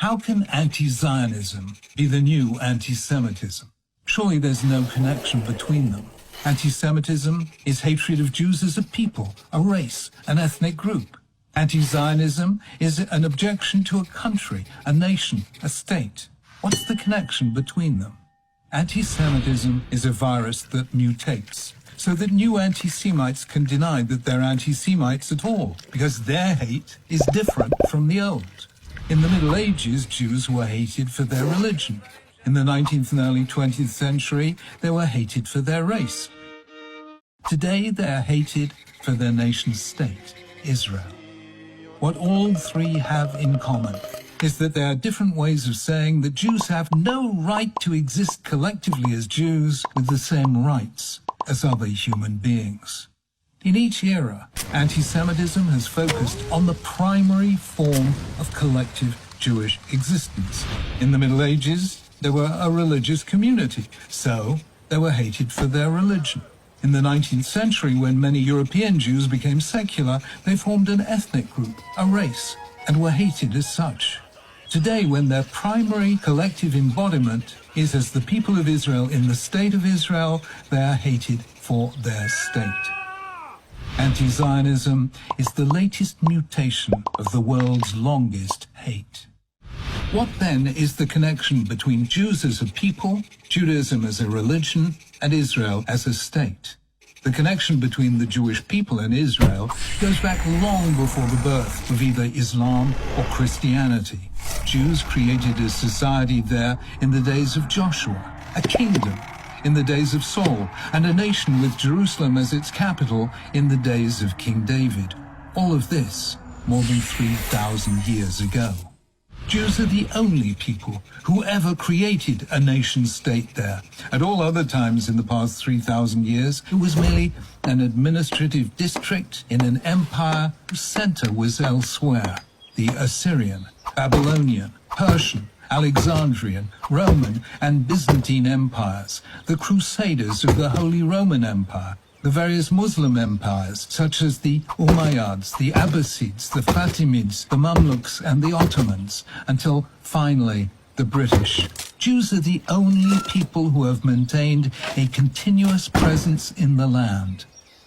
How can anti-Zionism be the new anti-Semitism? Surely there's no connection between them. Anti-Semitism is hatred of Jews as a people, a race, an ethnic group. Anti-Zionism is an objection to a country, a nation, a state. What's the connection between them? Anti-Semitism is a virus that mutates, so that new anti-Semites can deny that they're anti-Semites at all, because their hate is different from the old. In the Middle Ages, Jews were hated for their religion. In the 19th and early 20th century, they were hated for their race. Today, they're hated for their nation-state, Israel. What all three have in common is that there are different ways of saying that Jews have no right to exist collectively as Jews with the same rights as other human beings. In each era, anti-Semitism has focused on the primary form of collective Jewish existence. In the Middle Ages, they were a religious community, so they were hated for their religion. In the 19th century, when many European Jews became secular, they formed an ethnic group, a race, and were hated as such. Today, when their primary collective embodiment is as the people of Israel in the state of Israel, they are hated for their state. Anti-Zionism is the latest mutation of the world's longest hate. What then is the connection between Jews as a people, Judaism as a religion, and Israel as a state? The connection between the Jewish people and Israel goes back long before the birth of either Islam or Christianity. Jews created a society there in the days of Joshua, a kingdom in the days of Saul, and a nation with Jerusalem as its capital in the days of King David. All of this more than 3,000 years ago. Jews are the only people who ever created a nation-state there. At all other times in the past 3,000 years, it was merely an administrative district in an empire whose center was elsewhere. The Assyrian, Babylonian, Persian, Alexandrian, Roman, and Byzantine empires, the Crusaders of the Holy Roman Empire, the various Muslim empires, such as the Umayyads, the Abbasids, the Fatimids, the Mamluks, and the Ottomans, until finally the British. Jews are the only people who have maintained a continuous presence in the land.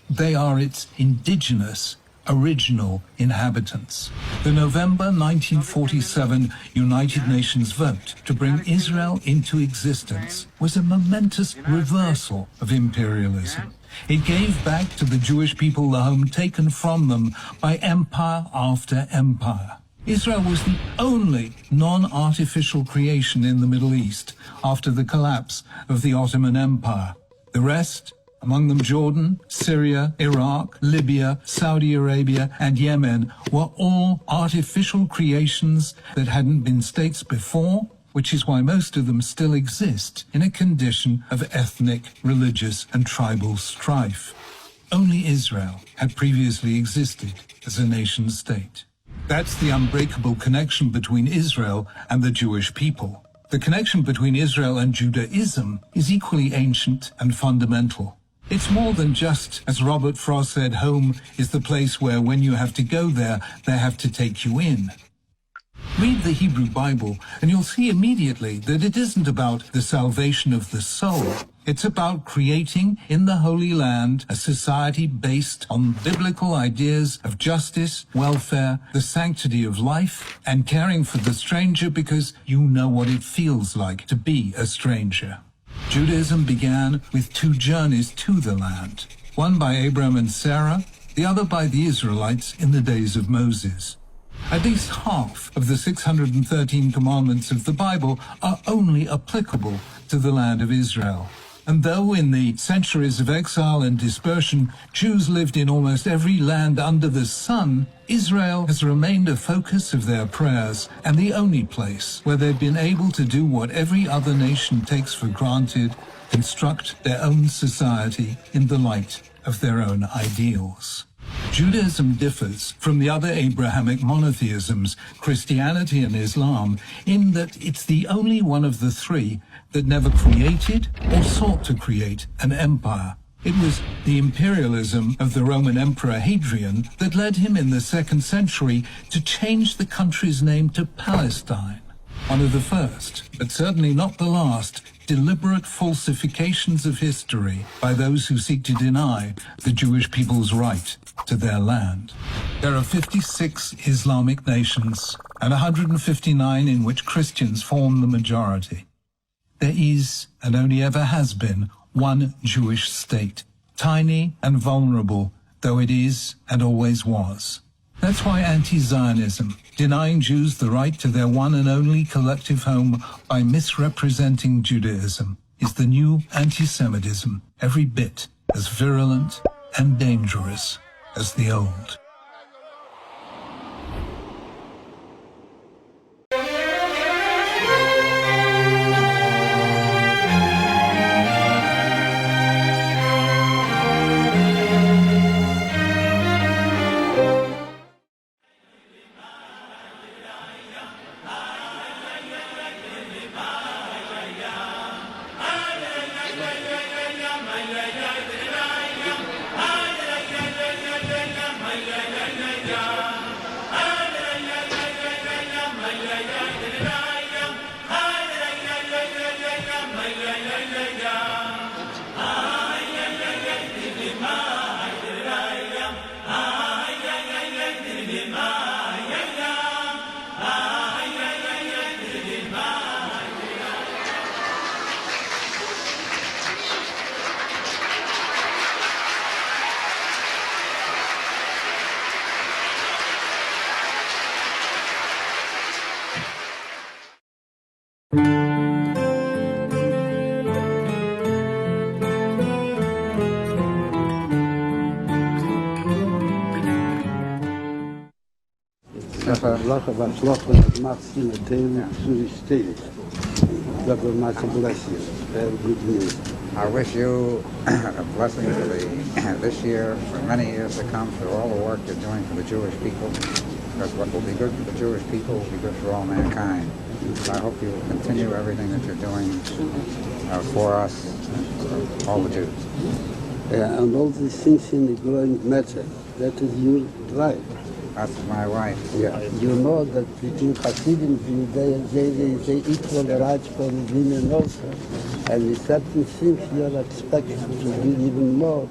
They are its indigenous, original inhabitants. The November 1947 United Nations vote to bring Israel into existence was a momentous reversal of imperialism. It gave back to the Jewish people the home taken from them by empire after empire. Israel was the only non-artificial creation in the Middle East after the collapse of the Ottoman Empire. The rest, among them Jordan, Syria, Iraq, Libya, Saudi Arabia, and Yemen, were all artificial creations that hadn't been states before, which is why most of them still exist in a condition of ethnic, religious, and tribal strife. Only Israel had previously existed as a nation-state. That's the unbreakable connection between Israel and the Jewish people. The connection between Israel and Judaism is equally ancient and fundamental. It's more than just, as Robert Frost said, home is the place where when you have to go there, they have to take you in. Read the Hebrew Bible, and you'll see immediately that it isn't about the salvation of the soul. It's about creating in the Holy Land a society based on biblical ideas of justice, welfare, the sanctity of life, and caring for the stranger because you know what it feels like to be a stranger. Judaism began with two journeys to the land, one by Abraham and Sarah, the other by the Israelites in the days of Moses. At least half of the 613 commandments of the Bible are only applicable to the land of Israel. And though in the centuries of exile and dispersion, Jews lived in almost every land under the sun, Israel has remained a focus of their prayers and the only place where they've been able to do what every other nation takes for granted, construct their own society in the light of their own ideals. Judaism differs from the other Abrahamic monotheisms, Christianity and Islam, in that it's the only one of the three that never created or sought to create an empire. It was the imperialism of the Roman Emperor Hadrian that led him in the 2nd century to change the country's name to Palestine. one of the first, but certainly not the last, deliberate falsifications of history by those who seek to deny the Jewish people's right to their land. There are 56 Islamic nations and 159 in which Christians form the majority. There is, and only ever has been, one Jewish state, tiny and vulnerable though it is and always was. That's why anti-Zionism, denying Jews the right to their one and only collective home by misrepresenting Judaism, is the new anti-Semitism, every bit as virulent and dangerous as the old. Good news. I wish you a blessing for this year, for many years to come, for all the work you're doing for the Jewish people, because what will be good for the Jewish people will be good for all mankind. So I hope you will continue everything that you're doing for us, for all the Jews. And all these things in the growing matter, that is your life. That's my wife. Yeah. You know that between Hasidim, they equal rights for the women also. And with certain things you are expected to do even more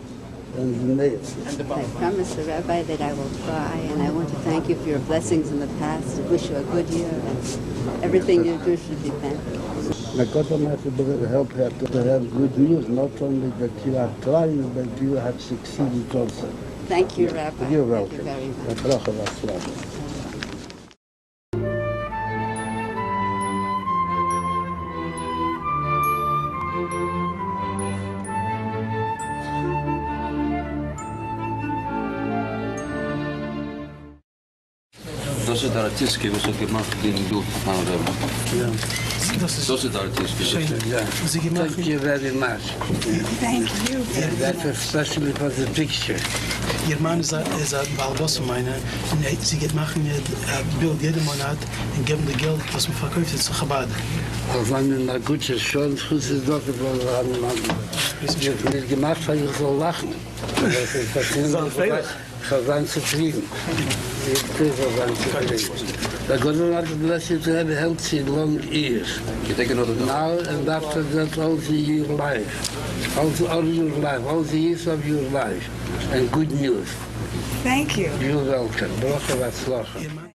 than the males. I promise the Rabbi that I will try, and I want to thank you for your blessings in the past. I wish you a good year, and everything you do should be thanked. May God Almighty help her to have good news, not only that you are trying, but you have succeeded also. Thank you, Rabbi. You're welcome. Thank you very much. Das ist der Artikel, was er gemacht hat, den du Ja. Das ist der Artikel. Yeah. Thank you very much. Thank you. That's especially for the picture. Ihr Mann ist ein Baldos meine, und sie geht machen Bild jeden Monat und geben das Geld, was man verkauft zu Chabad. Als man in einer guten Schule ist es doch, ich habe nicht gemacht, weil ich so lachen. Ich habe sein zufrieden. But God will bless you to have healthy, long years. Now and after that, all your life. All your life, all the years of your life. And good news. Thank you. You're welcome. Bracha v'atzlacha.